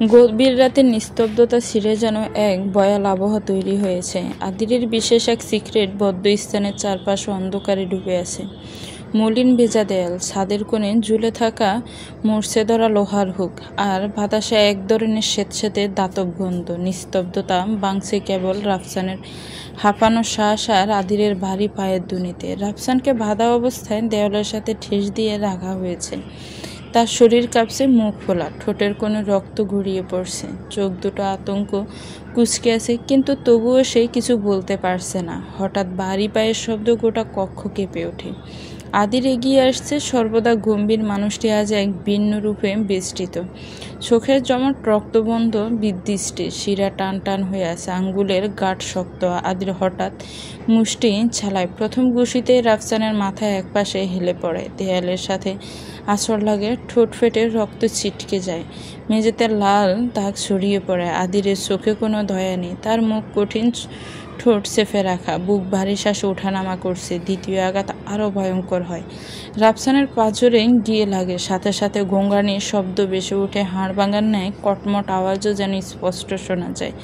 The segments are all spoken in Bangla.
গভীর রাতের নিস্তব্ধতা ছিঁড়ে যেন এক ভয়াল আবহাওয়া তৈরি হয়েছে। আদিরের বিশেষ এক সিক্রেট বদ্ধ স্থানের চারপাশ অন্ধকারে ডুবে আছে। মলিন ভেজা দেয়াল, ছাদের কোণে ঝুলে থাকা মরচে ধরা লোহার হুক, আর বাতাসে এক ধরনের স্বেচ্ছাতে দাতব গন্ধ। নিস্তব্ধতা বাংছে কেবল রাফসানের হাঁপানো শ্বাস আর আদিরের ভারী পায়ের দুনিতে। রাফসানকে বাঁধা অবস্থায় দেওয়ালের সাথে ঠেস দিয়ে রাখা হয়েছে। তার শরীর কাঁপছে, মুখ ফোলা, ঠোঁটের কোনো রক্ত গড়িয়ে পড়ছে, চোখ দুটো আতঙ্ক কুঁচকে আছে, কিন্তু তবুও সে কিছু বলতে পারছে না। হঠাৎ ভারী পায়ের শব্দ, গোটা কক্ষ কেঁপে ওঠে। আদির এগিয়ে আসছে। সর্বদা গম্ভীর মানুষটি আজ এক ভিন্ন রূপে বেষ্টিত। চোখের জমাট রক্তবন্ধ বিদৃষ্টি, শিরা টান টান হয়ে আছে, আঙ্গুলের গাঁট শক্ত। আদির হঠাৎ মুষ্টি ছালায়। প্রথম ঘুষিতেই রাফসানের মাথায় একপাশে হেলে পড়ে, দেয়ালের সাথে আঁচড় লাগে, ঠোঁট ফেটে রক্ত ছিটকে যায়, মেঝেতে লাল দাগ ছড়িয়ে পড়ে। আদিরের চোখে কোনো দয়া নেই, তার মুখ কঠিন, ঠোঁট চেপে রাখা, বুক ভারী শ্বাসে ওঠানামা করছে। দ্বিতীয় আঘাত আরও ভয়ঙ্কর হয়। রাফসানের পাঁজরে গিয়ে লাগে, সাথে সাথে গোঙানির শব্দ ভেসে ওঠে, হাড় ভাঙার ন্যায় কটমট আওয়াজও যেন স্পষ্ট শোনা যায়।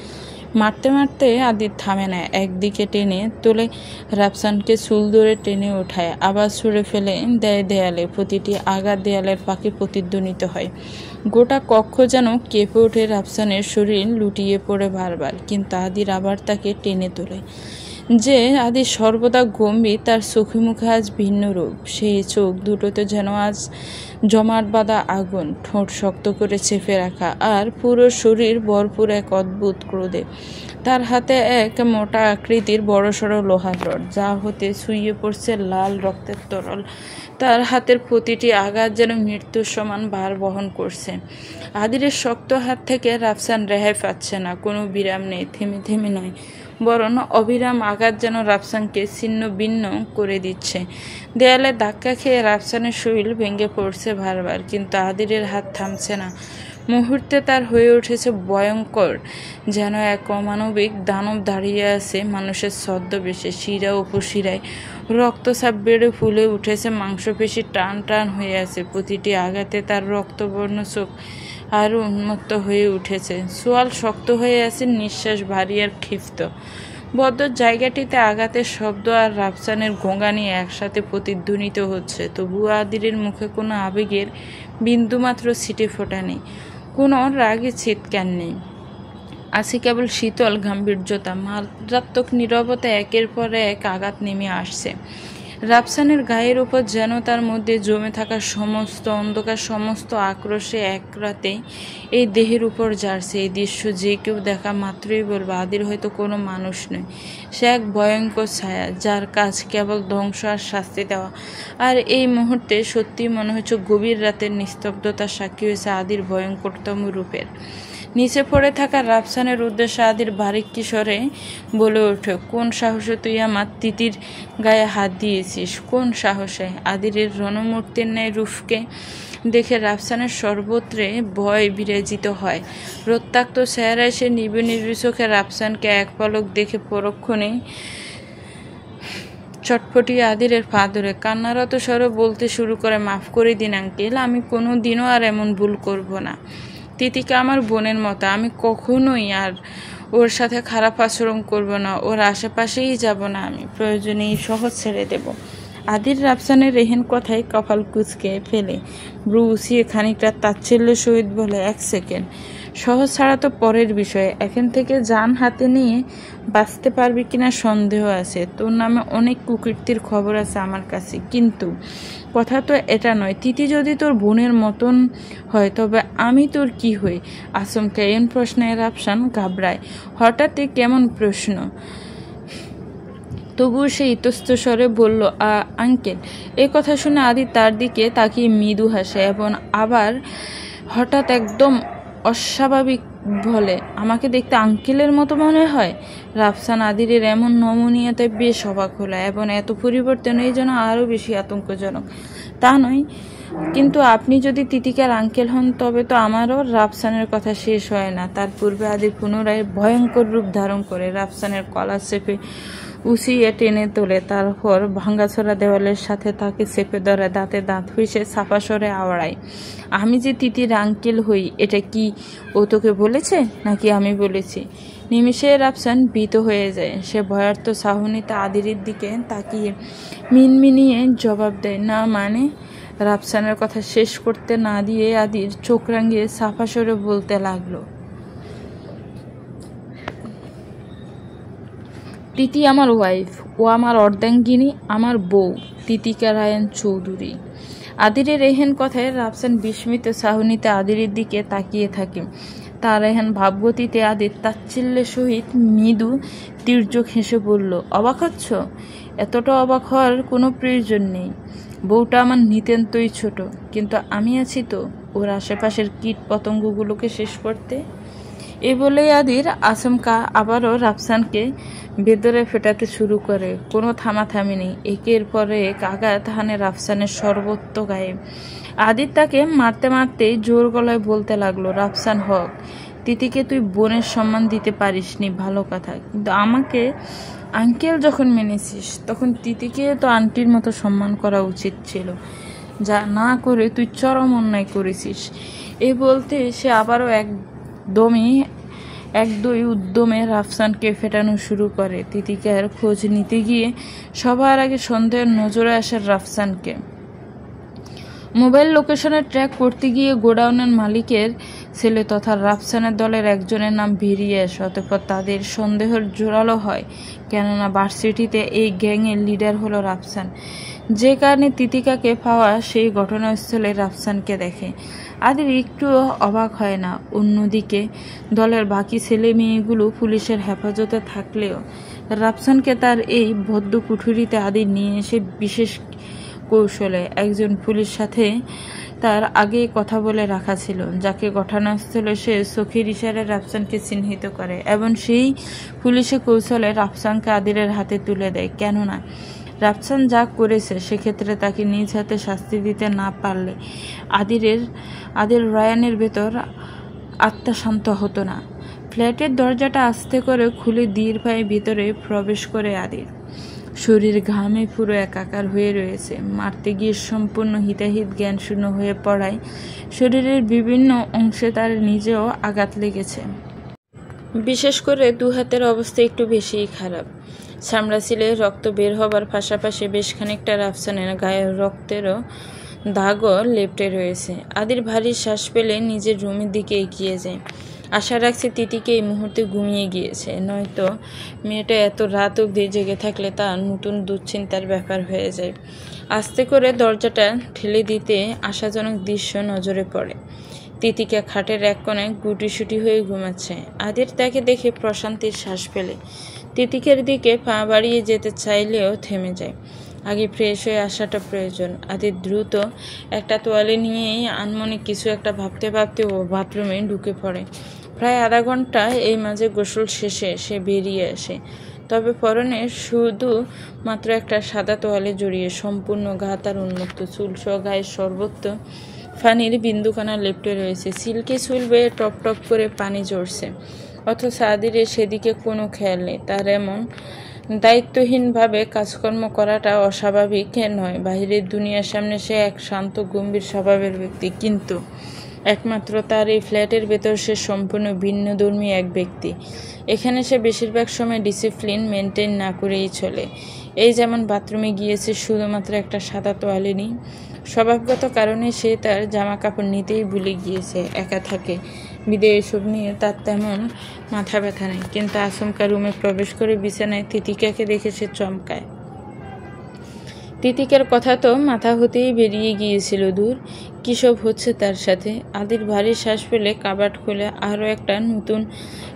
মারতে মারতে আদির থামে না, একদিকে টেনে তোলে, রাফসানকে চুল ধরে টেনে ওঠায়, আবার ছুঁড়ে ফেলে দেয় দেয়ালে। প্রতিটি আঘাত দেয়ালের পাখি প্রতিধ্বনিত হয়। গোটা কক্ষ যেন কেঁপে ওঠে। রাফসানের শরীর লুটিয়ে পড়ে বারবার, কিন্তু আদির আবার তাকে টেনে তোলে। যে আদি সর্বদা গম্ভীর, তার চোখে মুখে আজ ভিন্ন রূপ। সেই চোখ দুটোতে যেন আজ জমাট বাঁধা আগুন, ঠোঁট শক্ত করে চেপে রাখা, আর পুরো শরীর ভরপুর এক অদ্ভুত ক্রোধে। তার হাতে এক মোটা আকৃতির বড়সড় লোহার রড, যা হতে ছুঁয়ে পড়ছে লাল রক্তের তরল। তার হাতের প্রতিটি আঘাত যেন মৃত্যুর সমান ভার বহন করছে। আদিরের শক্ত হাত থেকে রাফসান রেহাই পাচ্ছে না। কোনো বিরাম নেই, থেমে থেমে নয়, বরং অবিরাম আঘাত যেন রাফসানকে ছিন্ন ভিন্ন করে দিচ্ছে। দেয়ালে ধাক্কা খেয়ে রাফসানের শরীর ভেঙে পড়ছে বারবার, কিন্তু আদিরের হাত থামছে না। মুহূর্তে তার হয়ে উঠেছে ভয়ঙ্কর, যেন এক অমানবিক দানব দাঁড়িয়ে আছে মানুষের ছদ্মবেশে। শিরা উপশিরায় রক্তচাপ বেড়ে ফুলে উঠেছে, মাংসপেশি টান টান হয়ে আছে। প্রতিটি আঘাতে তার রক্তবর্ণ চোখ আরও উন্মত্ত হয়ে উঠেছে, সোয়াল শক্ত হয়ে আছে, নিঃশ্বাস ভারী আর ক্ষিপ্ত। বদ্ধ জায়গাটিতে আঘাতের শব্দ আর রাফসানের গোঙানি একসাথে প্রতিধ্বনিত হচ্ছে। তবুও আদিরের মুখে কোনো আবেগের বিন্দুমাত্র ছিটে ফোটা নেই, কোনো রাগে চিৎকার নেই, আছে কেবল শীতল গাম্ভীর্যতা। মারাত্মক নীরবতা। একের পর এক আঘাত নেমে আসছে রাফসানের গায়ের উপর, যেন তার মধ্যে জমে থাকা সমস্ত অন্ধকার, সমস্ত আক্রোশে এক রাতে এই দেহের উপর ঝাড়ছে। এই দৃশ্য যে কেউ দেখা মাত্রই বলবে আদির হয়তো কোনো মানুষ নয়, সে এক ভয়ঙ্কর ছায়া, যার কাজ কেবল ধ্বংস আর শাস্তি দেওয়া। আর এই মুহূর্তে সত্যি মনে হচ্ছে গভীর রাতের নিস্তব্ধতার সাক্ষী হয়েছে আদির ভয়ঙ্করতম রূপের। নিচে পড়ে থাকা রাফসানের উদ্দেশ্যে আদির বারিক কিশোরে বলে ওঠে, কোন সাহসে তুই আমার তিতির গায়ে হাত দিয়েছিস? কোন সাহসে? আদিরের রণমূর্তির ন্যায় রূপকে দেখে রাফসানের সর্বত্রে ভয় বিরাজিত হয়। রক্তাক্ত চেহারায় সে নিবিড় চোখে রাফসানকে এক পলক দেখে পরক্ষণেই চটপটিয়ে আদিরের পা ধরে কান্নারত স্বরে বলতে শুরু করে, মাফ করে দিন আঙ্কেল, আমি কোনো দিনও আর এমন ভুল করব না। তিতিকা আমার বোনের মতো, আমি কখনোই আর ওর সাথে খারাপ আচরণ করব না, ওর আশেপাশেই যাব না, আমি প্রয়োজনে এই শহর ছেড়ে দেব। আদির রাফসানের রেহেন কথায় কপাল কুঁচকে ফেলে ব্রু উঁচিয়ে খানিকটা তাচ্ছিল্যের সহিত বলে, এক সেকেন্ড, শহর ছাড়া তো পরের বিষয়, এখান থেকে যান হাতে নিয়ে বাঁচতে পারবি কিনা সন্দেহ আছে। তোর নামে অনেক কুকীর্তির খবর আছে আমার কাছে, কিন্তু কথা তো এটা নয়। তিতি যদি তোর বোনের মতন হয় তবে আমি তোর কি হই? আচমকা এমন প্রশ্নে রাফসান ঘাবড়ায়। হঠাৎই কেমন প্রশ্ন! তবুও সে ইতস্ত স্বরে বলল, আঙ্কেল। এ কথা শুনে আদি তার দিকে তাকিয়ে মৃদু হাসে এবং আবার হঠাৎ একদম অস্বাভাবিক বলে, আমাকে দেখতে আঙ্কেলের মতো মনে হয়? রাফসান আদিরের এমন নমনীয়তায় বেশ অবাক হলো, এবং এত পরিবর্তন এই যেন আরও বেশি আতঙ্কজনক। তা নয়, কিন্তু আপনি যদি তিতিকার আঙ্কেল হন তবে তো আমারও। রাফসানের কথা শেষ হয় না, তার পূর্বে আদি পুনরায় ভয়ঙ্কর রূপ ধারণ করে রাফসানের কলার চেপে উঁচিয়ে টেনে তোলে, তারপর ভাঙাচোরা দেওয়ালের সাথে তাকে চেপে ধরে দাঁতে দাঁত পিষে চাপা সরে আওড়ায়। আমি যে তিতির আঙ্কেল হই এটা কি ও তোকে বলেছে নাকি আমি বলেছি? নিমিষে রাফসান ভীত হয়ে যায়। সে ভয়ার্থ চাহনিতে আদিরের দিকে তাকিয়ে মিনমিনিয়ে জবাব দেয়, না মানে। রাফসানের কথা শেষ করতে না দিয়ে আদির চোখ রাঙিয়ে চাপা সরে বলতে লাগলো, তিতি আমার ওয়াইফ, ও আমার অর্ধাঙ্গিনী, আমার বউ তিতিকা রায়ান চৌধুরী। আদিরের এহেন কথায় রাফসান বিস্মিত চাহনিতে আদিরের দিকে তাকিয়ে থাকে। তার এহেন ভাবগতিতে আদির তাচ্ছিল্যের সহিত মৃদু তীর্যক হেসে বলল, অবাক হচ্ছ? এতটা অবাক হওয়ার কোনো প্রয়োজন নেই। বউটা আমার নিতান্তই ছোট, কিন্তু আমি আছি তো ওর আশেপাশের কীট পতঙ্গগুলোকে শেষ করতে। এ বলেই আদির আচমকা আবারও রাফসানকে ভেতরে ফেটাতে শুরু করে। কোনো থামাথামি নেই, একের পর এক আঘাত হানে রাফসানের সর্বত্র গায়ে। আদির তাকে মারতে মারতে জোর গলায় বলতে লাগলো, রাফসান হক, তিতিকে তুই বোনের সম্মান দিতে পারিসনি, ভালো কথা, কিন্তু আমাকে আঙ্কেল যখন মেনেছিস তখন তিতিকে তো আন্টির মতো সম্মান করা উচিত ছিল, যা না করে তুই চরম অন্যায় করেছিস। এই বলতে সে আবারও একদই উদ্যমে রাফসানকে ফেটানো শুরু করে। তিতিকার খোঁজ নিতে গিয়ে সবার আগে সন্দেহের নজরে আসে রাফসানকে। মোবাইল লোকেশনে ট্র্যাক করতে গিয়ে গোডাউনের মালিকের ছেলে তথা রাফসানের দলের একজনের নাম বেরিয়ে আসে। অতঃপর তাদের সন্দেহের জোরালো হয়, কেননা ভার্সিটিতে এই গ্যাংয়ের লিডার হলো রাফসান। যে কারণে তিতিকাকে পাওয়া সেই ঘটনাস্থলে রাফসানকে দেখে। আদির একটুও অবাক হয় না। অন্যদিকে দলের বাকি ছেলে মেয়েগুলো পুলিশের হেফাজতে থাকলেও রাফসানকে তার এই বদ্ধ কুঠুরিতে আদির নিয়ে এসে বিশেষ কৌশলে একজন পুলিশ সাথে তার আগে কথা বলে রাখা ছিল, যাকে ঘটনাস্থলে সে চোখের ইশারায় রাফসানকে চিহ্নিত করে এবং সেই পুলিশে কৌশলে রাফসানকে আদিরের হাতে তুলে দেয়। কেননা রাফসান যা করেছে সেক্ষেত্রে তাকে নিজ হাতে শাস্তি দিতে না পারলে আদির রায়ানের ভেতর আত্মা শান্ত হতো না। ফ্ল্যাটের দরজাটা আস্তে করে খুলে ধীর পায়ে ভিতরে প্রবেশ করে আদির। শরীর ঘামে পুরো একাকার হয়ে রয়েছে। মারতে গিয়ে সম্পূর্ণ হিতাহিত জ্ঞানশূন্য হয়ে পড়ায় শরীরের বিভিন্ন অংশে তার নিজেও আঘাত লেগেছে। বিশেষ করে দু হাতের অবস্থা একটু বেশিই খারাপ। চামড়া ছিলে রক্ত বের হবার পাশাপাশি বেশ খানিকটা রাফসানের গায়ের রক্তেরও দাগও লেপ্টে রয়েছে। আদির ভারী শ্বাস পেলে নিজের রুমের দিকে এগিয়ে যায়। আশা রাখছে তিতিকে এই মুহূর্তে ঘুমিয়ে গিয়েছে, নয়তো মেয়েটা এত রাত অবধি জেগে থাকলে তার নতুন দুশ্চিন্তার ব্যাপার হয়ে যায়। আস্তে করে দরজাটা ঠেলে দিতে আশাজনক দৃশ্য নজরে পড়ে। তিতিকা খাটের এক কোণে গুটিসুটি হয়ে ঘুমাচ্ছে। আদির তাকে দেখে প্রশান্তির শ্বাস ফেলে তিতিকের দিকে পা বাড়িয়ে যেতে চাইলেও থেমে যায়। আগে ফ্রেশ হয়ে আসাটা প্রয়োজন। আদির দ্রুত একটা তোয়ালে নিয়েই আনমনে কিছু একটা ভাবতে ভাবতে ও বাথরুমে ঢুকে পড়ে। প্রায় আধা ঘন্টা এই মাঝে গোসল শেষে সে বেরিয়ে আসে, তবে পরনে শুধু মাত্র একটা সাদা তোয়ালে জড়িয়ে। সম্পূর্ণ গা তার উন্মুক্ত, চুলসহ গায়ের সর্বত্র পানির বিন্দুখানা লেপ্টে রয়েছে। সিল্কি চুল বেয়ে টপ টপ করে পানি ঝরছে, অথচ আদিরের সেদিকে কোনো খেয়াল নেই। তার এমন দায়িত্বহীনভাবে কাজকর্ম করাটা অস্বাভাবিক নয়। বাহিরের দুনিয়ার সামনে সে এক শান্ত গম্ভীর স্বভাবের ব্যক্তি, কিন্তু একমাত্র তার এই ফ্ল্যাটের ভেতর সে সম্পূর্ণ ভিন্নধর্মী এক ব্যক্তি। এখানে সে বেশিরভাগ সময় ডিসিপ্লিন মেনটেন না করেই চলে। এই যেমন বাথরুমে গিয়েছে শুধুমাত্র একটা সাদা তোয়ালে নিয়ে। স্বভাবগত কারণে সে তার জামা কাপড় নিতেই ভুলে গিয়েছে। একা থাকে বিদায় এসব নিয়ে তার তেমন মাথা ব্যথা নেই, কিন্তু আচমকা রুমে প্রবেশ করে বিছানায় তিতিকাকে দেখে সে চমকায়। তিতিকার কথা তো মাথা হতেই বেরিয়ে গিয়েছিল। দূর কী সব হচ্ছে তার সাথে। আদির ভারী শ্বাস ফেলে কাবার্ড খুলে আরও একটা নতুন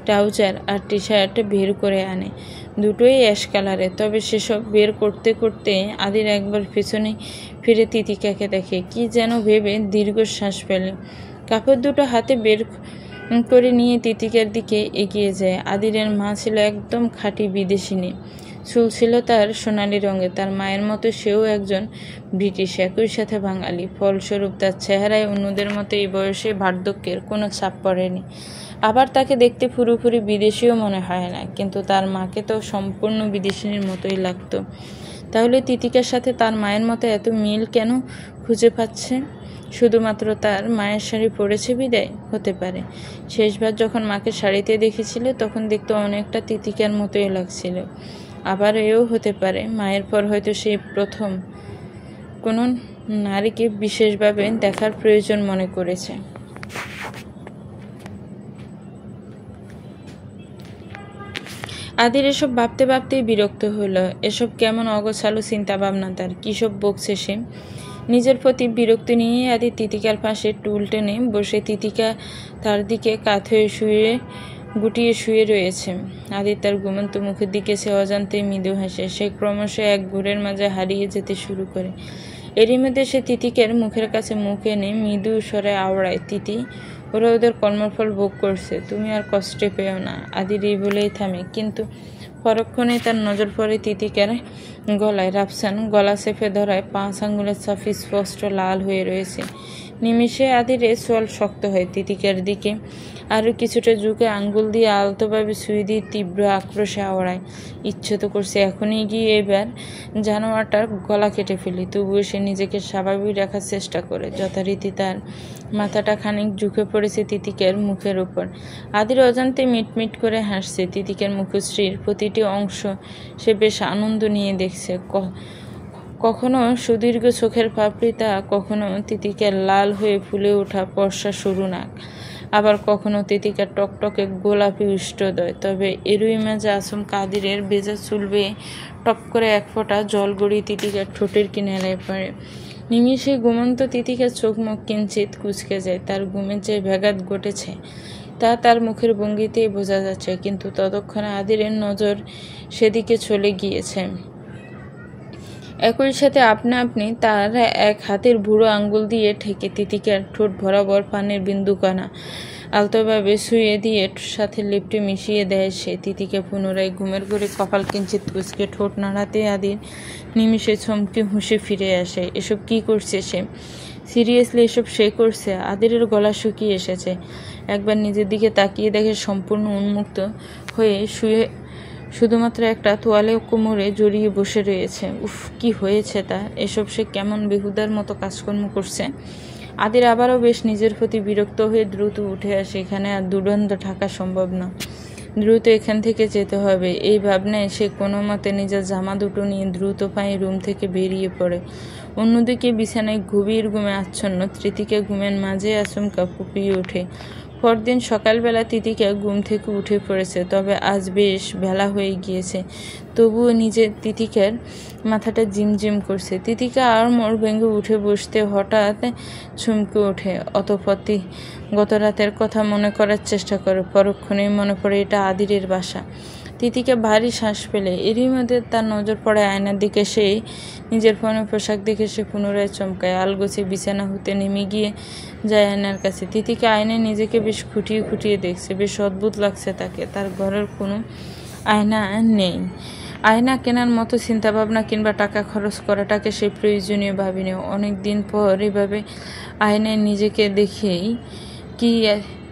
ট্রাউজার আর টি শার্ট বের করে আনে, দুটোই অ্যাশ কালারে। তবে সেসব বের করতে করতে আদির একবার পেছনে ফিরে তিতিকাকে দেখে। কি যেন ভেবে দীর্ঘশ্বাস ফেলে কাপড় দুটো হাতে বের করে নিয়ে তিতিকার দিকে এগিয়ে যায়। আদিরের মা ছিল একদম খাঁটি বিদেশিনী। চুল ছিল তার সোনালি রঙের। তার মায়ের মতো সেও একজন ব্রিটিশ, একই সাথে বাঙালি। ফলস্বরূপ তার চেহারায় অন্যদের মতো এই বয়সে বার্ধক্যের কোনো ছাপ পড়েনি। আবার তাকে দেখতে পুরোপুরি বিদেশিও মনে হয় না, কিন্তু তার মাকে তো সম্পূর্ণ বিদেশিনীর মতোই লাগতো। তাহলে তিতিকার সাথে তার মায়ের মতো এত মিল কেন খুঁজে পাচ্ছে? শুধুমাত্র তার মায়ের শাড়ি পরেছে বিদায়? হতে পারে। শেষবার যখন মাকে শাড়িতে দেখেছিল তখন দেখতে অনেকটা তিতিকার মতোই লাগছিল। আবার এও হতে পারে মায়ের পর হয়তো সেই প্রথম কোনো নারীকে বিশেষভাবে দেখার প্রয়োজন মনে করেছে। আদির এসব ভাবতে ভাবতেই বিরক্ত হলো। এসব কেমন অগোছালো চিন্তা ভাবনা তার! কী সব বকছে সে! নিজের প্রতি বিরক্তি নিয়ে আদি তিতিকার পাশে টুল টেনে বসে। তিতিকা তার দিকে কাত হয়ে গুটিয়ে শুয়ে রয়েছে। আদি তার ঘুমন্ত মুখের দিকে সে অজান্তেই মৃদু হাসে। সে ক্রমশ এক ঘোরের মাঝে হারিয়ে যেতে শুরু করে। এরই মধ্যে সে তিতিকার মুখের কাছে মুখ এনে মৃদু স্বরে আওড়ায়, তিতি, ওরা ওদের কর্মফল ভোগ করছে, তুমি আর কষ্টে পেও না। আদির এই বলেই থামে, কিন্তু পরক্ষণেই তার নজর পড়ে তিতিকার গলায়। রাফসান গলা চেপে ধরায় 5 আঙ্গুলের ছাপ স্পষ্ট লাল হয়ে রয়েছে। নিমিষে আদির সোয়াল শক্ত হয়। তিতিকার দিকে আরও কিছুটা ঝুঁকে আঙ্গুল দিয়ে আলতোভাবে ছুঁয়ে দিয়ে তীব্র আক্রোশে আওড়ায়। ইচ্ছে তো করছে এখনই গিয়ে এবার জানোয়ারটার গলা কেটে ফেলি। তবুও সে নিজেকে স্বাভাবিক রাখার চেষ্টা করে। যথারীতি তার মাথাটা খানিক ঝুঁকে পড়েছে তিতিকার মুখের উপর। আদির অজান্তে মিটমিট করে হাসছে। তিতিকার মুখশ্রীর প্রতিটি অংশ সে বেশ আনন্দ নিয়ে দেখছে। কখনো সুদীর্ঘ চোখের পাপড়িতা, কখনো তিতিকার লাল হয়ে ফুলে ওঠা ফর্সা সরু নাক, আবার কখনো তিতিকার টকটকে গোলাপি উষ্ঠদয়। তবে এরই মাঝে আচমকা আদিরের ভেজা চুল বেয়ে টপ করে এক ফোঁটা জল গড়িয়ে তিতিকার ঠোঁটের কিনারায় পড়ে। নিমিষে ঘুমন্ত তিতিকার চোখ মুখ কিঞ্চিত কুঁচকে যায়। তার ঘুমের যে ব্যাঘাত ঘটেছে তা তার মুখের ভঙ্গিতেই বোঝা যাচ্ছে, কিন্তু ততক্ষণে আদিরের নজর সেদিকে চলে গিয়েছে। একই সাথে আপনা আপনি তার এক হাতের বুড়ো আঙ্গুল দিয়ে ঠেকে তিতিকার ঠোঁট বরাবর পানের বিন্দুকণা আলতোভাবে শুয়ে দিয়ে সাথে লিপটে মিশিয়ে দেয় সে। তিতিকা পুনরায় ঘুমের ঘরে কপাল কিঞ্চিত কুঁচকে ঠোঁট নাড়াতে আদির নিমিষে চমকে হুঁশে ফিরে আসে। এসব কি করছে সে? সিরিয়াসলি এসব সে করছে? আদিরের গলা শুকিয়ে এসেছে। একবার নিজের দিকে তাকিয়ে দেখে সম্পূর্ণ উন্মুক্ত হয়ে শুধুমাত্র একটা তোয়ালে কোমরে জড়িয়ে বসে রয়েছে। উফ, কি হয়েছে তা! এসব সে কেমন বেহুদার মতো কাজকর্ম করছে! আদির আবারও বেশ নিজের প্রতি বিরক্ত হয়ে দ্রুত উঠে আসে। এখানে আর দুর্গন্ধ থাকা সম্ভব না, দ্রুত এখান থেকে যেতে হবে। এই ভাবনায় সে কোনো মতে নিজের জামা দুটো নিয়ে দ্রুত পায়ে রুম থেকে বেরিয়ে পড়ে। অন্যদিকে বিছানায় গভীর ঘুমে আচ্ছন্ন তিতিকা ঘুমের মাঝে আচমকা ফুঁপিয়ে ওঠে। পরদিন সকালবেলা তিতিকা ঘুম থেকে উঠে পড়েছে, তবে আজ বেশ বেলা হয়ে গিয়েছে। তবুও নিজের তিতিকার মাথাটা ঝিমঝিম করছে। তিতিকা আড়মোড় ভেঙে উঠে বসতে হঠাৎ চমকে ওঠে। অতঃপর গত রাতের কথা মনে করার চেষ্টা করে। পরক্ষণেই মনে পড়ে এটা আদিরের বাসা। তিতিকা ভারী শ্বাস ফেলে। এরই মধ্যে তার নজর পড়ে আয়নার দিকে। সেই নিজের পরনে পোশাক দেখে সে পুনরায় চমকায়। আলগোছে বিছানা হতে নেমে গিয়ে যায় আয়নার কাছে। তিতিকা আয়নায় নিজেকে বেশ খুঁটিয়ে খুঁটিয়ে দেখছে। বেশ অদ্ভুত লাগছে তাকে। তার ঘরের কোনো আয়না নেই। আয়না কেনার মতো চিন্তাভাবনা কিংবা টাকা খরচ করাটাকে সে প্রয়োজনীয় ভাবিনি। অনেক দিন পর এভাবে আয়নায় নিজেকে দেখেই কি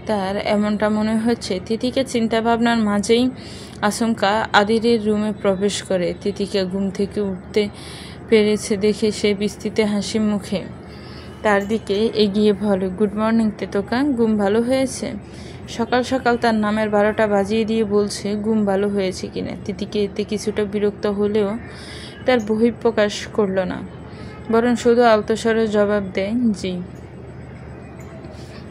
তার এমনটা মনে হচ্ছে? তিতিকা চিন্তাভাবনার মাঝেই আচমকা আদিরের রুমে প্রবেশ করে। তিতিকা ঘুম থেকে উঠতে পেরেছে দেখে সে বিস্তৃত হাসি মুখে তার দিকে এগিয়ে বলে, গুড মর্নিং তেতোকা, ঘুম ভালো হয়েছে? সকাল সকাল তার নামের 12টা বাজিয়ে দিয়ে বলছে ঘুম ভালো হয়েছে কিনা। তিতিকে এতে কিছুটা বিরক্ত হলেও তার বহিঃপ্রকাশ করল না, বরং শুধু আলতস্বরে জবাব দেয়, জি।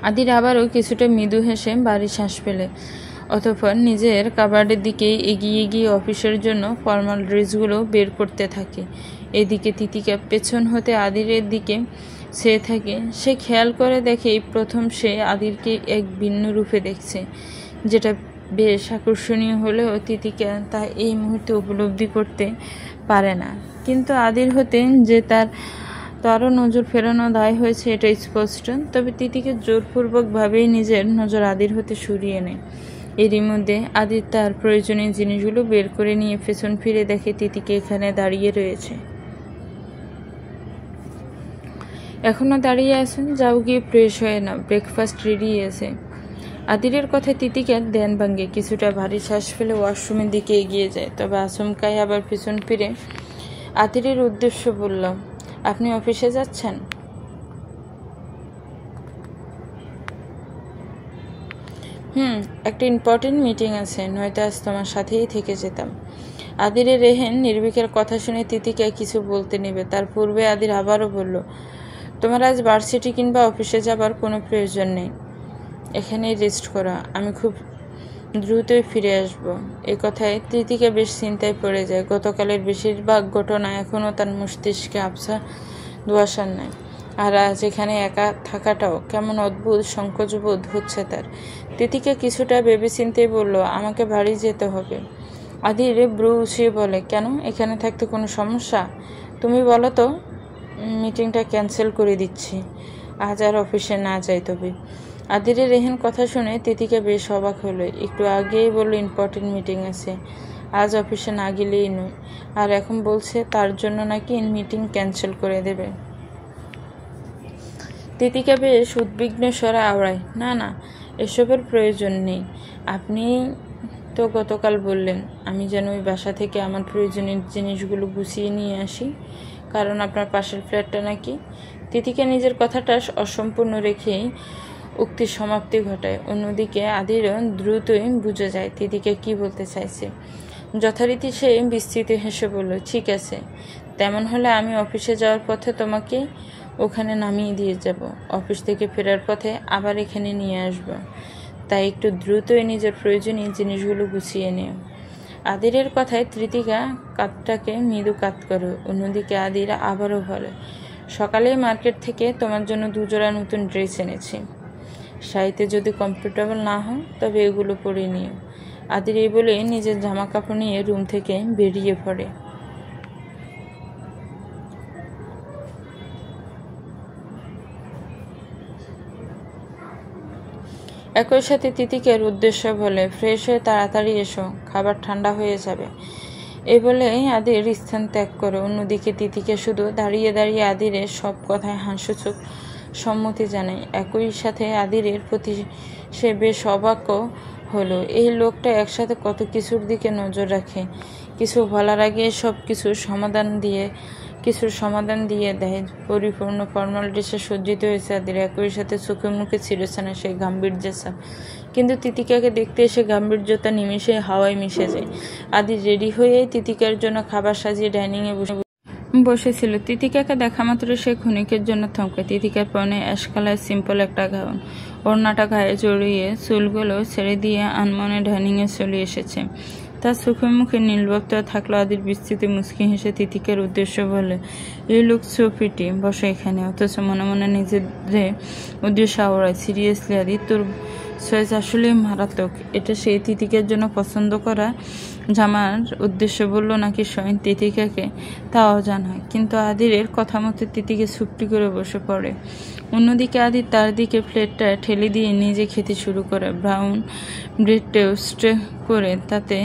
আদির আবারও কিছুটা মৃদু হেসে ভারী শ্বাস ফেলে। অতঃপর নিজের কাবার্ডের দিকে এগিয়ে গিয়ে অফিসের জন্য ফর্মাল ড্রেসগুলো বের করতে থাকে। এদিকে তিতিকা পেছন হতে আদিরের দিকে চেয়ে থাকে। সে খেয়াল করে দেখে এই প্রথম সে আদিরকে এক ভিন্ন রূপে দেখছে, যেটা বেশ আকর্ষণীয় হলেও তিতিকা তা এই মুহূর্তে উপলব্ধি করতে পারে না। কিন্তু আদির হতে যে তারও নজর ফেরানো দায় হয়েছে এটা স্পষ্ট। তবে তিতিকে জোরপূর্বকভাবেই নিজের নজর আদির হতে সরিয়ে নেয়। এরই মধ্যে আদির তার প্রয়োজনীয় জিনিসগুলো বের করে নিয়ে পেছন ফিরে দেখে তিতিকে এখানে দাঁড়িয়ে রয়েছে। এখনো দাঁড়িয়ে আছেন? যাও গিয়ে ফ্রেশ হয়ে না, ব্রেকফাস্ট রেডি আছে। আদিরের কথায় তিতিকে ধ্যান ভাঙে, কিছুটা ভারী শ্বাস ফেলে ওয়াশরুমের দিকে এগিয়ে যায়। তবে আচমকাই আবার পিছন ফিরে আদিরের উদ্দেশ্য বলল, আপনি অফিসে যাচ্ছেন? একটা ইম্পর্টেন্ট মিটিং আছে, নয়তো আজ তোমার সাথেই থেকে যেতাম। আদিরের রেহেন নির্বিকের কথা শুনে তিতিকে কিছু বলতে নেবে, তার পূর্বে আদির আবারও বলল, তোমার আজ ভার্সিটি কিংবা অফিসে যাবার কোনো প্রয়োজন নেই, এখানেই রেস্ট করা, আমি খুব দ্রুতই ফিরে আসব। এ কথায় তিতিকা বেশ চিন্তায় পড়ে যায়। গতকালের বেশিরভাগ ঘটনা এখনও তার মস্তিষ্কে আবছা ধোঁয়াশার নাই। আর আজ এখানে একা থাকাটাও কেমন অদ্ভুত সংকোচবোধ হচ্ছে তার। তিতিকা কিছুটা ভেবেচিন্তেই বলল, আমাকে বাড়ি যেতে হবে। আদির ব্রু উঁচিয়ে বলে, কেন? এখানে থাকতে কোনো সমস্যা? তুমি বলো তো, মিটিংটা ক্যান্সেল করে দিচ্ছি, আজ আর অফিসে না যাই। তবে আদিরের রেহেন কথা শুনে তিতিকা বেশ অবাক হলো। একটু আগেই বললো ইম্পর্টেন্ট মিটিং আছে, আজ অফিসে না গেলেই নয়, আর এখন বলছে তার জন্য নাকি মিটিং ক্যান্সেল করে দেবে। তিতিকা বেশ উদ্বিগ্ন স্বরে আওড়ায়, না না, এসবের প্রয়োজন নেই। আপনি তো গতকাল বললেন আমি যেন ওই বাসা থেকে আমার প্রয়োজনীয় জিনিসগুলো গুছিয়ে নিয়ে আসি, কারণ আপনার পাশের ফ্ল্যাটটা নাকি। তিতিকা নিজের কথাটা অসম্পূর্ণ রেখেই উক্তির সমাপ্তি ঘটায়। অন্যদিকে আদির দ্রুতই বুঝে যায় তিতিকা কি বলতে চাইছে। যথারীতি সে বিস্তৃত হেসে বলল, ঠিক আছে, তেমন হলে আমি অফিসে যাওয়ার পথে তোমাকে ওখানে নামিয়ে দিয়ে যাব, অফিস থেকে ফেরার পথে আবার এখানে নিয়ে আসব, তাই একটু দ্রুতই নিজের প্রয়োজনীয় জিনিসগুলো গুছিয়ে নিও। আদিরের কথায় তিতিকা কাঁধটাকে মৃদু কাত করে। অন্যদিকে আদির আবারও বলে, সকালে মার্কেট থেকে তোমার জন্য 2 জোড়া নতুন ড্রেস এনেছি, শাড়িতে যদি কমফোর্টেবল না হয় তবে এগুলো পরে নিও। আদির এই বলে নিজের জামা কাপড় নিয়ে রুম থেকে বেরিয়ে পড়ে। একই সাথে তিতিকের উদ্দেশ্য বলে, ফ্রেশ হয়ে তাড়াতাড়ি এসো, খাবার ঠান্ডা হয়ে যাবে। এই বলে আদির স্থান ত্যাগ করে। অন্যদিকে তিতিকে শুধু দাঁড়িয়ে দাঁড়িয়ে আদিরের সব কথায় হাস্যচোখ সম্মতি জানায়। একই সাথে আদিরের প্রতি সে বেশ অবাকও হলো। এই লোকটা একসাথে কত কিছুর দিকে নজর রাখে, কিছু বলার আগে সব কিছুর সমাধান দিয়ে দেয়। পরিপূর্ণ ফর্মালিটিসে সজ্জিত হয়েছে আদির। একই সাথে চোখে মুখে ছিঁড়েছে না সেই গাম্ভীর্যের ছাপ, কিন্তু তিতিকাকে দেখতে এসে গাম্ভীর্যতা নিমিষে হাওয়ায় মিশে যায়। আদির রেডি হয়ে তিতিকার জন্য খাবার সাজিয়ে ডাইনিংয়ে বসেছিল। তিতিকাকে দেখা মাত্র সে ক্ষণিকের জন্য থমকে। তিতিকার পরনে অ্যাশ কালার সিম্পল একটা গাউন, ওড়নাটা গায়ে জড়িয়ে চুলগুলো ছেড়ে দিয়ে আনমনে ডাইনিংয়ে চলে এসেছে। তার চোখে মুখে নীলবক্ত থাকলো। আদির বিস্তৃত মুচকি হেসে তিতিকার উদ্দেশ্য বলে, ইউ লুক সো প্রিটি, বসো এখানে। অথচ মনে মনে নিজের উদ্দেশ্য আওড়ায়, সিরিয়াসলি আদি, তোর চয়েস আসলেই মারাত্মক। এটা সেই তিতিকার জন্য পছন্দ করা জামার উদ্দেশ্য বলল নাকি স্বয়ং তিতিকাকে তা অজানা, কিন্তু আদিরের কথা মতো তিতিকে চুপটি করে বসে পড়ে। অন্যদিকে আদির তার দিকে প্লেটটা ঠেলে দিয়ে নিজে খেতে শুরু করে। ব্রাউন ব্রেড টোস্ট করে তাতে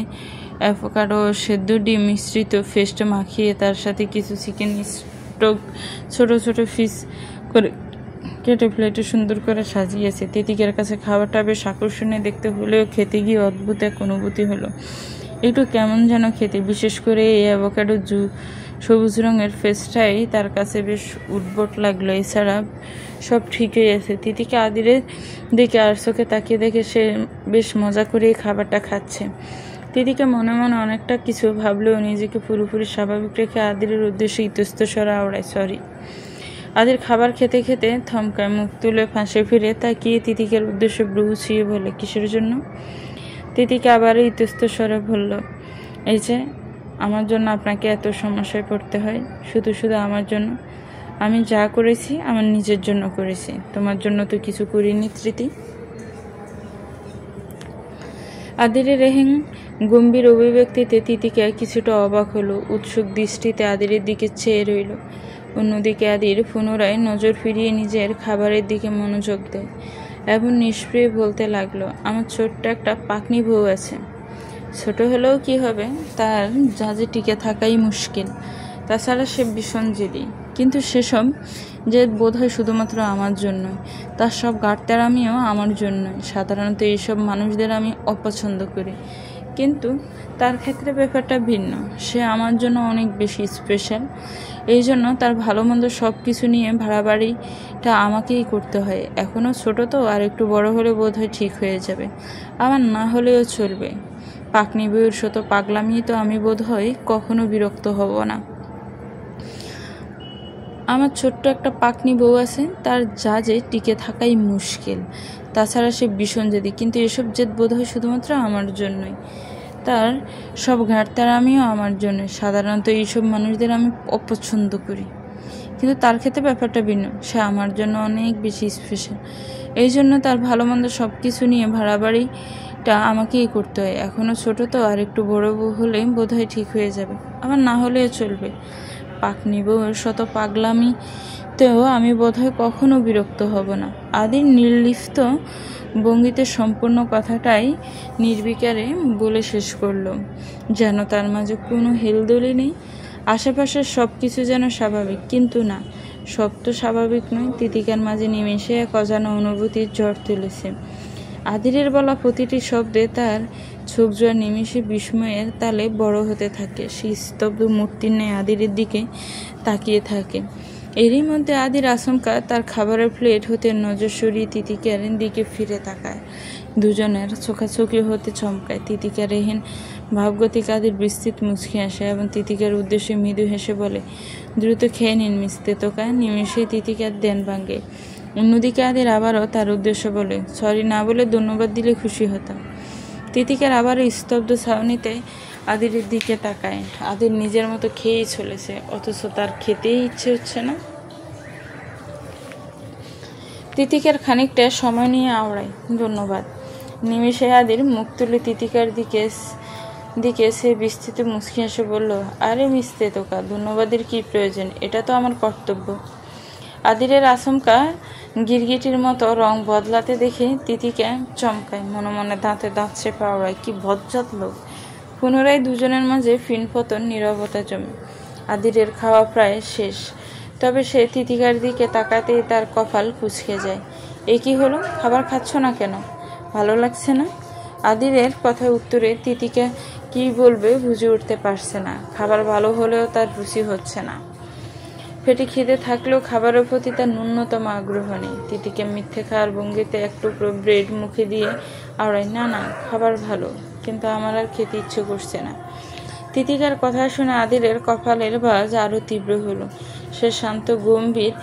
অ্যাভোকাডো সেদ্ধ ডিম মিশ্রিত পেস্ট মাখিয়ে তার সাথে কিছু চিকেন স্টক ছোট ছোট পিস করে কেটে প্লেটে সুন্দর করে সাজিয়েছে। তিতিকের কাছে খাবারটা বেশ আকর্ষণীয় দেখতে হলেও খেতে গিয়ে অদ্ভুত এক অনুভূতি হলো। একটু কেমন যেন খেতে, বিশেষ করে এই অ্যাভোকাডো সবুজ রঙের পেস্টটাই তার কাছে বেশ উদ্ভট লাগলো। এছাড়া সব ঠিকই আছে। তিতিকে আদিরের দিকে আর চোখে তাকিয়ে দেখে সে বেশ মজা করেই খাবারটা খাচ্ছে। তিতিকে মনে মনে অনেকটা কিছু ভাবলেও নিজেকে পুরোপুরি স্বাভাবিক রেখে আদিরের উদ্দেশ্যে ইতস্তস্বরে আওড়ায়, সরি। আদির খাবার খেতে খেতে থমকায়, মুখ তুলে ফাঁসে ফিরে তাকিয়ে তিতিকের উদ্দেশ্যে ব্রু উঁচিয়ে বলে, কিসের জন্য? তিতিকে আবার ইতস্তস্বরে বলল, এই যে আমার জন্য আপনাকে এত সমস্যায় পড়তে হয়, শুধু শুধু আমার জন্য। আমি যা করেছি আমার নিজের জন্য করেছি, তোমার জন্য তো কিছু করিনি তৃতি। আদিরের রেহেন গম্ভীর অভিব্যক্তিতে তিতিকা কিছুটা অবাক হলো। উৎসুক দৃষ্টিতে আদিরের দিকে চেয়ে রইল। অন্যদিকে আদির পুনরায় নজর ফিরিয়ে নিজের খাবারের দিকে মনোযোগ দেয়। এবং নিষ্প্রিয় বলতে লাগলো, আমার ছোট্ট একটা পাকনি বউ আছে। ছোট হলেও কি হবে, তার জাজে টিকে থাকাই মুশকিল। তাছাড়া সে ভীষণ জেদি। কিন্তু সেসব যে বোধ হয় শুধুমাত্র আমার জন্যই। তার সব গাড়তেরামিও আমার জন্যই। সাধারণত এইসব মানুষদের আমি অপছন্দ করি, কিন্তু তার ক্ষেত্রে ব্যাপারটা ভিন্ন। সে আমার জন্য অনেক বেশি স্পেশাল। এই জন্য তার ভালো মন্দ সব কিছু নিয়ে ভাড়াবাড়িটা আমাকেই করতে হয়। এখনও ছোট তো, আর একটু বড় হলে বোধ হয় ঠিক হয়ে যাবে। আমার না হলেও চলবে। পাকনি বউয়ের শত পাগলামি তো আমি বোধ হয় কখনো বিরক্ত হব না। আমার ছোট্ট একটা পাকনি বউ আছে, তার জাজে টিকে থাকাই মুশকিল। তাছাড়া সে ভীষণ জেদি, কিন্তু এসব জেদ বোধ হয় শুধুমাত্র আমার জন্যই। তার সব ঘাটতারামিও আমার জন্য। সাধারণত এইসব মানুষদের আমি অপছন্দ করি, কিন্তু তার ক্ষেত্রে ব্যাপারটা ভিন্ন। সে আমার জন্য অনেক বেশি স্পেশাল। এই জন্য তার ভালো মন্দ সব কিছু নিয়ে ভাড়াবাড়িটা আমাকেই করতে হয়। এখনও ছোট তো, আর একটু বড় হলে বোধ হয় ঠিক হয়ে যাবে। আমার না হলেও চলবে। পাকনি বউয়ের শত পাগলামিতেও আমি বোধহয় কখনো বিরক্ত হব না। আদির নির্লিপ্ত ভঙ্গিতে সম্পূর্ণ কথাটাই নির্বিকারে বলে শেষ করল, যেন তার মাঝে কোনো হেলদোলি নেই। আশেপাশের সব কিছু যেন স্বাভাবিক, কিন্তু না, সব তো স্বাভাবিক নয়। তিতিকার মাঝে নিমেষে এক অজানা অনুভূতির ঝড় তুলেছে। আদিরের বলা প্রতিটি শব্দে তার চোখ জোড়া নিমেষে বিস্ময়ের তালে বড় হতে থাকে। সে স্তব্ধ মূর্তির ন্যায় আদিরের দিকে তাকিয়ে থাকে। এরই মধ্যে আদির আচমকা তার খাবারের প্লেট হতে নজর সরিয়ে তিতিকার দিকে ফিরে তাকায়। দুজনের চোখাচোখি হতে চমকায়। তিতিকার এহেন ভাবগতিক আদির বিস্তৃত মুচকি আসে এবং তিতিকার উদ্দেশ্যে মৃদু হেসে বলে, দ্রুত খেয়ে নিন মিস তেতকা। নিমেষেই তিতিকার ধ্যান ভাঙে। অন্যদিকে আদির আবারও তার উদ্দেশ্য বলে, সরি না বলে ধন্যবাদ দিলে খুশি হতাম। তিতিকার আবারও স্তব্ধ ছাউনিতে আদিরের দিকে তাকায়। আদির নিজের মতো খেয়েই চলেছে, অথচ তার খেতেই ইচ্ছে হচ্ছে না। তিতিকার খানিকটা সময় নিয়ে আওড়ায়, ধন্যবাদ। নিমেষে আদির মুখ তুলে তিতিকার দিকে সে বিস্তৃত মুচকি হেসে বলল, আরে মিস তেতকা, ধন্যবাদের কি প্রয়োজন? এটা তো আমার কর্তব্য। আদিরের আচমকা গিরগিটির মতো রং বদলাতে দেখে তিতিকা চমকায়। মনে মনে দাঁতে দাঁত চেপে আওড়ায়, কি বজ্জাত লোক। পুনরায় দুজনের মাঝে ফিনফতন নীরবতা জমে। আদিরের খাওয়া প্রায় শেষ, তবে সে তিতিকার দিকে তাকাতেই তার কপাল কুঁচকে যায়। এ কি হলো? খাবার খাচ্ছ না কেন? ভালো লাগছে না? আদিরের কথার উত্তরে তিতিকা কি বলবে বুঝে উঠতে পারছে না। খাবার ভালো হলেও তার রুচি হচ্ছে না। পেটে খিদে থাকলেও খাবারের প্রতি তার ন্যূনতম আগ্রহ নেই। তিতিকে মিথ্যে খাওয়ার ভঙ্গিতে এক টুকরো ব্রেড মুখে দিয়ে আওড়ায়, না না, খাবার ভালো, কিন্তু আমার আর খেতে ইচ্ছে করছে না। তিতিকার কথা শুনে আদিরের কপালের ভাঁজ আরো তীব্র হলো। সে শান্ত গম্ভীর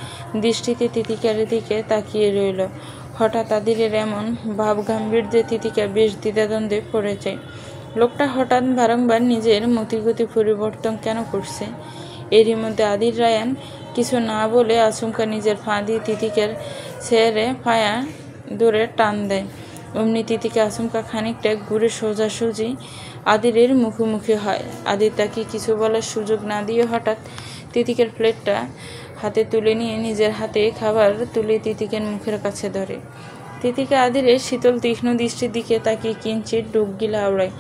দৃষ্টিতে তিতিকার দিকে তাকিয়ে রইল। হঠাৎ আদিরের এমন ভাব গাম্ভীর্যে তিতিকা বেশ দ্বিধাদ্বন্দ্বে পড়ে যায়। লোকটা হঠাৎ বারংবার নিজের মতিগতি পরিবর্তন কেন করছে? এরই মধ্যে আদির রায়ান কিছু না বলে আচমকা নিজের পা দিয়ে তিতিকার ছেড়ে পায়া ধরে টান দেয়। অমনি তিতিকা আচমকা খানিকটা ঘুরে সোজাসুজি আদিরের মুখোমুখি হয়। আদির তাকে কিছু বলার সুযোগ না দিয়ে হঠাৎ তিতিকার প্লেটটা হাতে তুলে নিয়ে নিজের হাতে খাবার তুলে তিতিকার মুখের কাছে ধরে। তিতিকা আদিরের শীতল তীক্ষ্ণ দৃষ্টির দিকে তাকিয়ে কিঞ্চিত ডুব গিলা আওড়ায়,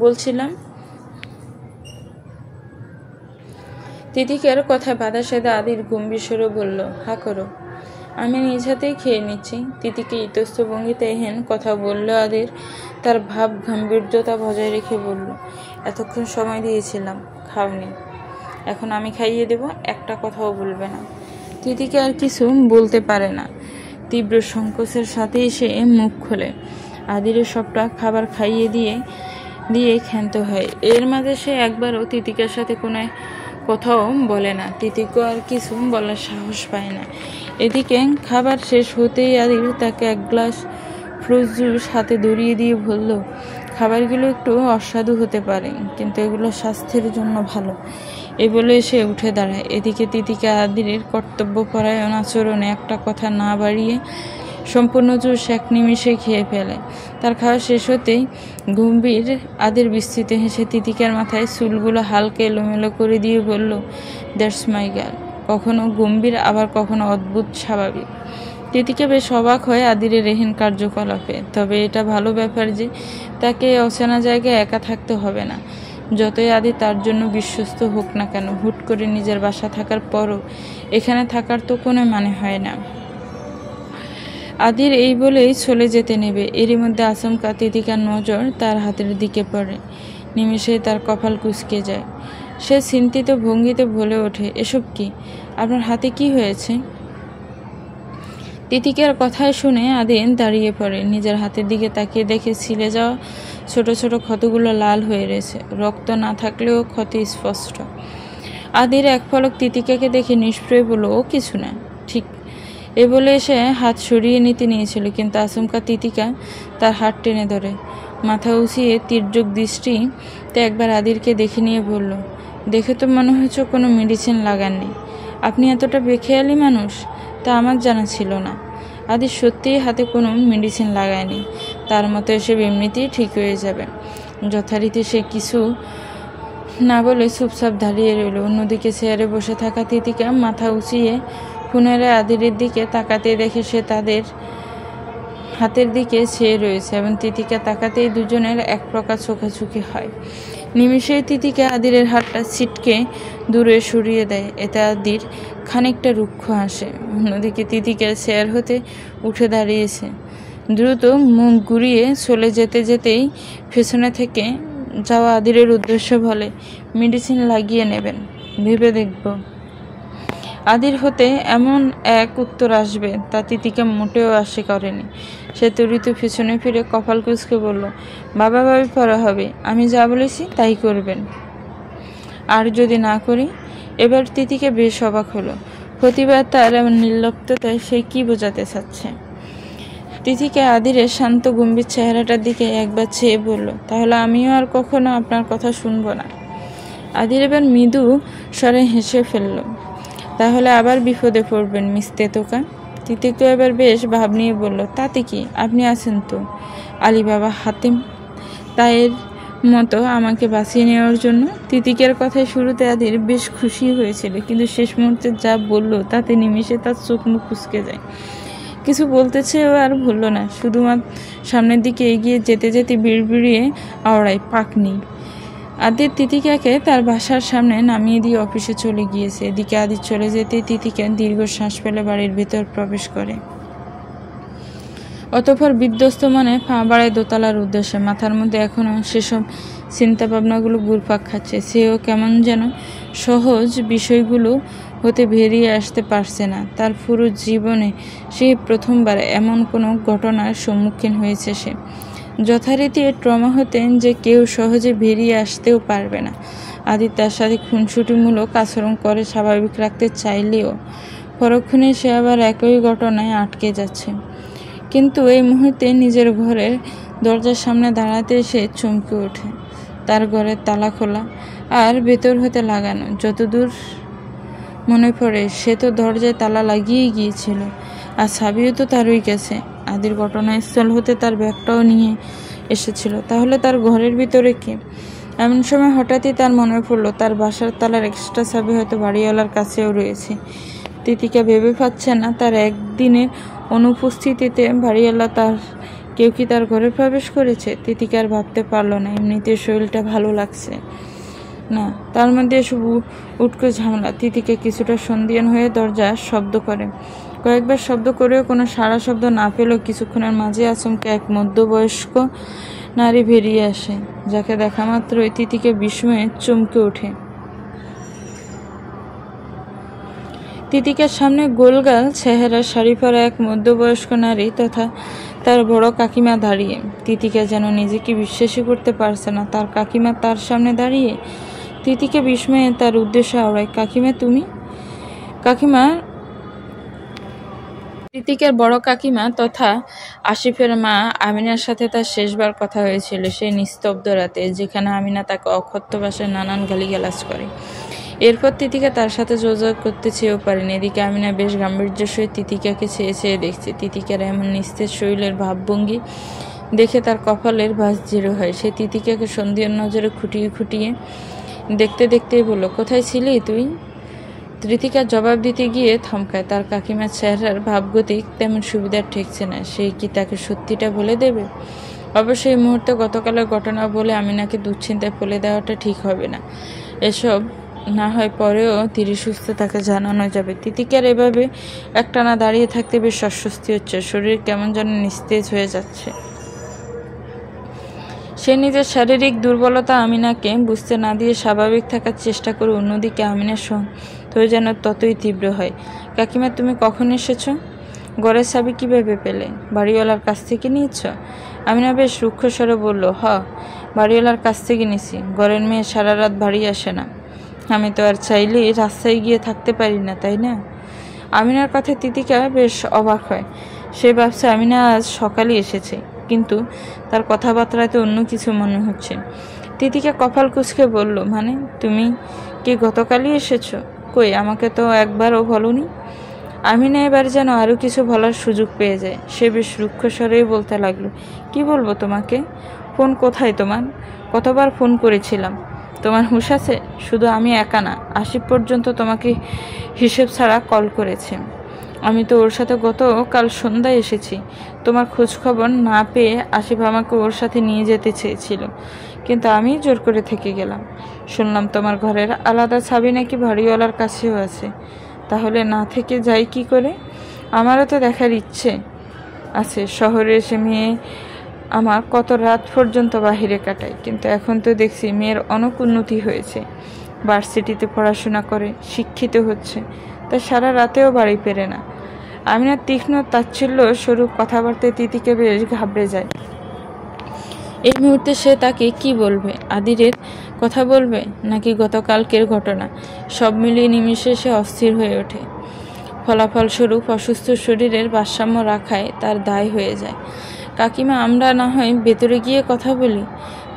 বলছিলাম। তিতিকার কথায় বাধা সেধে আদির গম্ভীর স্বরে বলল, হা করো, আমি নিজ হাতেই খেয়ে নিচ্ছি। তিতিকে ইতস্ত ভঙ্গিতে এহেন কথা বলল আদির তার ভাব গাম্ভীর্যতা বজায় রেখে বলল, এতক্ষণ সময় দিয়েছিলাম, খাওনি, এখন আমি খাইয়ে দেব, একটা কথাও বলবে না। তিতিকে আর কিছু বলতে পারে না। তীব্র সংকোচের সাথেই সে মুখ খোলে। আদিরের সবটা খাবার খাইয়ে দিয়ে ক্ষান্ত হয়। এর মাঝে সে একবারও তিতিকার সাথে কোনো কথাও বলে না। তিতিকও আর কিছু বলার সাহস পায় না। এদিকে খাবার শেষ হতেই আদির তাকে এক গ্লাস ফ্রুট জুস হাতে ধরিয়ে দিয়ে বলল, খাবারগুলো একটু অস্বাদু হতে পারে, কিন্তু এগুলো স্বাস্থ্যের জন্য ভালো। এ বলে সে উঠে দাঁড়ায়। এদিকে তিতিকা আদিরের কর্তব্যপরায়ণ আচরণে একটা কথা না বাড়িয়ে সম্পূর্ণ জুস এক নিমিষে খেয়ে ফেলে। তার খাওয়া শেষ হতেই গম্ভীর আদির বিস্তৃত হেসে তিতিকার মাথায় চুলগুলো হালকা এলোমেলো করে দিয়ে বলল, দ্যাটস মাই গার্ল। কখনো গম্ভীর, আবার কখনো অদ্ভুত স্বাভাবিক। তিতিকা বেশ অবাক হয় আদিরের এহেন কার্যকলাপে। তবে এটা ভালো ব্যাপার যে তাকে অচেনা জায়গায় একা থাকতে হবে না। যতই আদি তার জন্য বিশ্বস্ত হোক না কেন, হুট করে নিজের বাসা থাকার পরও এখানে থাকার তো কোনো মানে হয় না। আদির এই বলেই চলে যেতে নেবে, এরই মধ্যে আচমকা তিতিকার নজর তার হাতের দিকে পড়ে। নিমেষেই তার কপাল কুঁচকে যায়। সে চিন্তিত ভঙ্গিতে বলে ওঠে, এসব কি? আপনার হাতে কি হয়েছে? তিতিকার কথায় শুনে আদিন দাঁড়িয়ে পড়ে। নিজের হাতের দিকে তাকিয়ে দেখে ছিলে যাওয়া ছোট ছোট ক্ষতগুলো লাল হয়ে রয়েছে। রক্ত না থাকলেও ক্ষতি স্পষ্ট। আদির এক পলক তিতিকাকে দেখে নিষ্প্রয় বলল, ও কিছু না, ঠিক। এ বলে এসে হাত সরিয়ে নিতে নিয়েছিল, কিন্তু আচমকা তিতিকা তার হাত টেনে ধরে। মাথা উঁচিয়ে তীর্যক দৃষ্টিতে একবার আদিরকে দেখে নিয়ে বলল, দেখে তো মনে হচ্ছে কোনো মেডিসিন লাগাননি। আপনি এতটা বেখেয়ালি মানুষ, তা আমার জানা ছিল না। আদির সত্যিই হাতে কোনো মেডিসিন লাগায়নি। তার মতো এসব এমনিতেই ঠিক হয়ে যাবে। যথারীতি সে কিছু না বলে চুপচাপ দাঁড়িয়ে রইল। অন্যদিকে চেয়ারে বসে থাকা তিতিকা মাথা উঁচিয়ে পুনরায় আদিরের দিকে তাকাতে দেখে সে তাদের হাতের দিকে চেয়ে রয়েছে, এবং তিতিকা তাকাতেই দুজনের এক প্রকার চোখাচোখি হয়। নিমিষেই তিতিকা আদিরের হাতটা ছিটকে দূরে সরিয়ে দেয়। এতে আদির খানিকটা রুক্ষ হাসে। অন্যদিকে তিতিকা চেয়ার হতে উঠে দাঁড়িয়েছে। দ্রুত মুখ ঘুরিয়ে চলে যেতে যেতেই পেছনে থেকে যাওয়া আদিরের উদ্দেশ্য বলে, মেডিসিন লাগিয়ে নেবেন, ভেবে দেখব। আদির হতে এমন এক উত্তর আসবে তা তিতিকা মোটেও আশা করেনি। সে ত্বরিত পিছনে ফিরে কপাল কুঁচকে বলল, বাবা ভাবি পড়া হবে, আমি যা বলেছি তাই করবেন। আর যদি না করি? এবার তিতিকা বেশ অবাক হলো। প্রতিবার তার এমন নির্লিপ্ততায় সে কি বোঝাতে চাচ্ছে। তিতিকা আদিরের শান্ত গম্ভীর চেহারাটার দিকে একবার চেয়ে বলল, তাহলে আমিও আর কখনো আপনার কথা শুনবো না। আদির এবার মৃদু স্বরে হেসে ফেলল, তাহলে আবার বিপদে পড়বেন মিস তেতোকা। তিতিকা এবার বেশ ভাব নিয়ে বলল, তাতে কি, আপনি আছেন তো। আলী বাবা হাতেম তাইয়ের মতো আমাকে বাঁচিয়ে নেওয়ার জন্য। তিতিকার কথায় শুরুতে আদির বেশ খুশি হয়েছিল, কিন্তু শেষ মুহূর্তে যা বলল তাতে নিমিষে তার চোখ মুখ কুঁচকে যায়। কিছু বলতে চেয়েও আর বলল না, শুধুমাত্র সামনের দিকে এগিয়ে যেতে যেতে বিড়বিড়িয়ে আওড়ায়, পাকনি। আদির তিতিকাকে তার বাসার সামনে নামিয়ে দিয়ে অফিসে চলে গিয়েছে। এদিকে আদির চলে যেতে তিতিকা দীর্ঘ শ্বাস ফেলে বাড়ির ভেতর প্রবেশ করে। অতঃপর বিধ্বস্ত মনে পা বাড়ায় দোতলার উদ্দেশ্যে। মাথার মধ্যে এখনও সেসব চিন্তা ভাবনাগুলো ঘুরপাক খাচ্ছে। সেও কেমন যেন সহজ বিষয়গুলো হতে বেরিয়ে আসতে পারছে না। তার পুরো জীবনে সেই প্রথমবার এমন কোনো ঘটনার সম্মুখীন হয়েছে সে। যথারীতি ট্রমা হতেন যে কেউ সহজে বেরিয়ে আসতেও পারবে না। আদি তার সাথে খুনসুটিমূলক আচরণ করে স্বাভাবিক রাখতে চাইলেও পরক্ষণে সে আবার একই ঘটনায় আটকে যাচ্ছে। কিন্তু এই মুহূর্তে নিজের ঘরের দরজার সামনে দাঁড়াতে সে চমকে ওঠে। তার ঘরের তালা খোলা আর ভেতর হতে লাগানো। যতদূর মনে পড়ে সে তো দরজায় তালা লাগিয়েই গিয়েছিল, আর চাবিও তো তারই কাছে। আদির ঘটনাস্থল হতে তার ব্যাগটাও নিয়ে এসেছিল। তাহলে তার ঘরের ভিতরে কে? এমন সময় হঠাৎই তার মনে পড়লো তার বাসার তালার এক্সট্রা চাবি হয়তো বাড়িওয়ালার কাছেও রয়েছে। তিতিকা ভেবে পাচ্ছে না তার একদিনের অনুপস্থিতিতে বাড়িওয়ালা কেউ কি তার ঘরে প্রবেশ করেছে। তিতিকার ভাবতে পারল না। এমনিতে শরীরটা ভালো লাগছে না, তার মধ্যে এসব উটকো ঝামেলা। তিতিকা কিছুটা সন্দিহান হয়ে দরজা শব্দ করে। কয়েকবার শব্দ করেও কোনো সাড়া শব্দ না পেলেও কিছুক্ষণের মাঝে আচমকা এক মধ্যবয়স্ক নারী বেরিয়ে আসে, যাকে দেখা মাত্রই তিতিকা বিস্ময়ে চমকে ওঠে। তিতিকার সামনে গোলগাল চেহারা শাড়ি পরা এক মধ্যবয়স্ক নারী তথা তার বড় কাকিমা দাঁড়িয়ে। তিতিকা যেন নিজেকে বিশ্বাসই করতে পারছে না, তার কাকিমা তার সামনে দাঁড়িয়ে। তিতিকা বিস্ময়ে তার উদ্দেশ্যে আওড়ায়, কাকিমা তুমি? কাকিমা তিতিকার বড় কাকিমা তথা আসিফের মা আমিনার সাথে তার শেষবার কথা হয়েছিল সেই নিস্তব্ধ রাতে, যেখানে আমিনা তাকে অকথ্য ভাষায় নানান গালিগালাজ করে। এরপর তিতিকা তার সাথে যোগাযোগ করতে চেয়েও পারেনি। এদিকে আমিনা বেশ গাম্ভীর্যের সহিত তিতিকাকে চেয়ে চেয়ে দেখছে। তিতিকার এমন নিস্তেজ শরীরের ভাবভঙ্গি দেখে তার কপালের ভাঁজ দৃঢ় হয়। সে তিতিকাকে সন্ধিয়ার নজরে খুঁটিয়ে খুঁটিয়ে দেখতে দেখতেই বলল, কোথায় ছিলি তুই? ঋতিকা জবাব দিতে গিয়ে থমকায়। তার কাকিমার চেহারার ভাবগতিক তেমন সুবিধার ঠেকছে না। সে কি তাকে সত্যিটা বলে দেবে? অবশ্য এই মুহূর্তে গতকালের ঘটনা বলে আমিনাকে দুশ্চিন্তায় ফেলে দেওয়াটা ঠিক হবে না। এসব না হয় পরেও ধীরে সুস্থ তাকে জানানো যাবে। তিতিকার এভাবে একটানা দাঁড়িয়ে থাকতে বেশ অস্বস্তি হচ্ছে। শরীর কেমন যেন নিস্তেজ হয়ে যাচ্ছে। সে নিজের শারীরিক দুর্বলতা আমিনাকে বুঝতে না দিয়ে স্বাভাবিক থাকার চেষ্টা করে। অন্যদিকে আমিনার সন্দেহ যেন ততই তীব্র হয়। কাকিমা, তুমি কখন এসেছো? ঘরের চাবি কীভাবে পেলে? বাড়িওয়ালার কাছ থেকে নিয়েছ? আমিনা বেশ রুক্ষ স্বরে বলল, বাড়িওয়ালার কাছ থেকে নিছি। ঘরের মেয়ে সারা রাত বাড়ি আসে না। আমি তো আর চাইলেই রাস্তায় গিয়ে থাকতে পারি না, তাই না? আমিনার কথায় তিতিকা বেশ অবাক হয়। সে ভাবছে আমিনা আজ সকালে এসেছে, কিন্তু তার কথাবার্তায় অন্য কিছু মনে হচ্ছে। তিতিকা কপাল কুঁচকে বলল, মানে তুমি কি গতকালই এসেছো? কই, আমাকে তো একবারও বলনি। আমিনা এবার যেন আরও কিছু বলার সুযোগ পেয়ে যায়। সে বেশ রুক্ষ স্বরেই বলতে লাগলো, কি বলবো তোমাকে? ফোন কোথায় তোমার? কতবার ফোন করেছিলাম, তোমার হুঁশ আছে? শুধু আমি একা না, আসিফ পর্যন্ত তোমাকে হিসেব ছাড়া কল করেছে। আমি তো ওর সাথে গতকাল সন্ধ্যায় এসেছি। তোমার খোঁজ খবর না পেয়ে আসিফ আমাকে ওর সাথে নিয়ে যেতে চেয়েছিল, কিন্তু আমি জোর করে থেকে গেলাম। শুনলাম তোমার ঘরের আলাদা চাবি নাকি বাড়িওয়ালার কাছেও আছে। তাহলে না থেকে যাই কি করে? আমারও তো দেখার ইচ্ছে আছে। শহরে এসে মেয়ে আমার কত রাত পর্যন্ত বাহিরে কাটায়, কিন্তু এখন তো দেখছি মেয়ের অনেক উন্নতি হয়েছে। ভার্সিটিতে পড়াশোনা করে শিক্ষিত হচ্ছে, তা সারা রাতেও বাড়ি ফেরে না। আমিনার তীক্ষ্ণ তাচ্ছিল্য স্বরূপ কথাবার্তায় তিতিকে বেশ ঘাবড়ে যায়। এই মুহূর্তে সে তাকে কি বলবে? আদিরের কথা বলবে নাকি গতকালকের ঘটনা? সব মিলিয়ে নিমিষে সে অস্থির হয়ে ওঠে। ফলাফলস্বরূপ অসুস্থ শরীরের ভারসাম্য রাখায় তার দায় হয়ে যায়। কাকিমা, আমরা না হয় ভেতরে গিয়ে কথা বলি।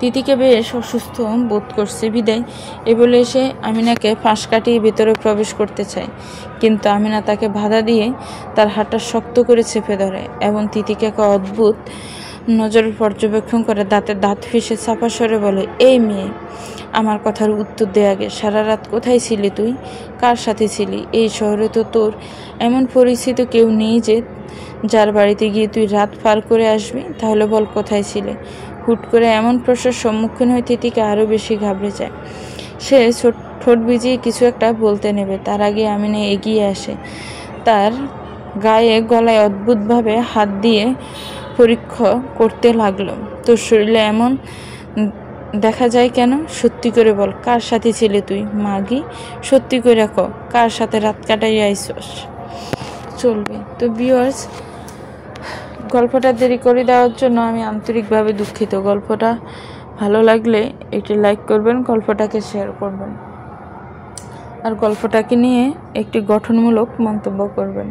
তিতিকে বেশ অসুস্থ বোধ করছে বিদায় এ বলে এসে আমিনাকে ফাঁস কাটিয়ে ভেতরে প্রবেশ করতে চায়, কিন্তু আমিনা তাকে বাধা দিয়ে তার হাতটা শক্ত করে চেপে ধরে এবং তিতিকাকে অদ্ভুত নজরে পর্যবেক্ষণ করে দাঁতে দাঁত ফেঁসে চাপা স্বরে বলে, এই মেয়ে, আমার কথার উত্তর দে আগে। সারা রাত কোথায় ছিলি তুই? কার সাথে ছিলি? এই শহরে তো তোর এমন পরিচিত কেউ নেই যে যার বাড়িতে গিয়ে তুই রাত পার করে আসবি। তাহলে বল, কোথায় ছিলে? হুট করে এমন প্রশ্নের সম্মুখীন হয়ে তিতিকা আরও বেশি ঘাবড়ে যায়। সে ঠোঁট ভিজিয়ে কিছু একটা বলতে নেবে, তার আগে আমিনা এগিয়ে আসে। তার গায়ে গলায় অদ্ভুতভাবে হাত দিয়ে পরীক্ষা করতে লাগলো। তোর শরীরে এমন দেখা যায় কেন? সত্যি করে বল, কার সাথে ছিলে তুই? মাগি, সত্যি করে ক, কার সাথে রাত কাটাই আইসস? চলবে তো ভিউয়ার্স, গল্পটা দেরি করে দেওয়ার জন্য আমি আন্তরিকভাবে দুঃখিত। গল্পটা ভালো লাগলে একটি লাইক করবেন, গল্পটাকে শেয়ার করবেন, আর গল্পটাকে নিয়ে একটি গঠনমূলক মন্তব্য করবেন।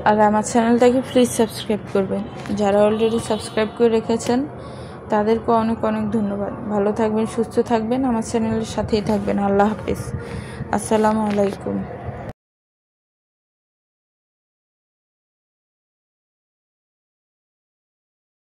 আর আমার চ্যানেলটাকে প্লিজ সাবস্ক্রাইব করবেন। যারা অলরেডি সাবস্ক্রাইব করে রেখেছেন তাদেরকে অনেক অনেক ধন্যবাদ। ভালো থাকবেন, সুস্থ থাকবেন, আমার চ্যানেলের সাথেই থাকবেন। আল্লাহ হাফিজ। আসসালামু আলাইকুম।